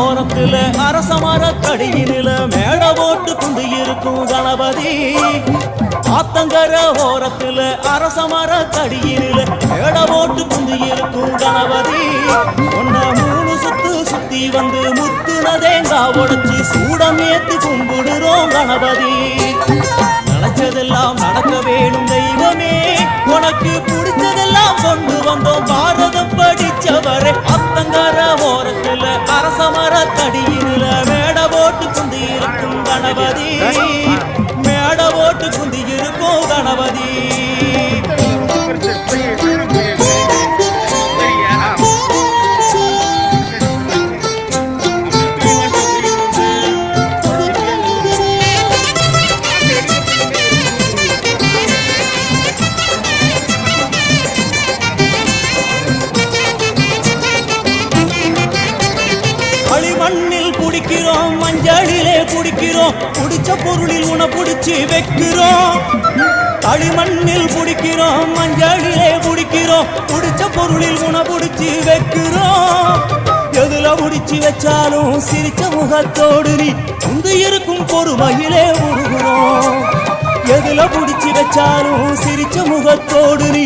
ஓரத்துல அரச மரத்தடியினில மேட போட்டு குந்து இருக்கும் கணபதி. ஆத்தங்கர ஓரத்துல அரச மரத்தடியினில மேட போட்டு குந்து இருக்கும் கணபதி. ஒன்ன 3 சுத்து சுத்தி வந்து முத்துன தேங்கா உடைச்சு சூடம் ஏத்து கும்பிடுறோம் கணபதி. நினைச்சதெல்லாம் நடக்க வேணும் தெய்வமே, உனக்கு பிடிச்சதெல்லாம் கொண்டு வந்தோம் பாரதம் படிச்சவரை. அத்தங்கர ஓரத்துல அரச மரத்தடியில மேட போட்டு குந்தி இருக்கும் கணபதி. மேட போட்டு குந்தி இருக்கும் கணபதி. களிமண்ணில் குடிக்கிறோம், மஞ்சளிலே குடிக்கிறோம், குடிச்ச பொருளில் உன புடிச்சு வைக்கிறோம். களிமண்ணில் குடிக்கிறோம், மஞ்சளிலே குடிக்கிறோம், குடிச்ச பொருளில் உன புடிச்சு வைக்கிறோம். எதுல புடிச்சு வச்சாலும் சிரிச்ச முகத்தோடு நீ உந்து இருக்கும் பொறுமையிலே உருகிறோம். எதுல புடிச்சு வச்சாலும் சிரிச்ச முகத்தோடு நீ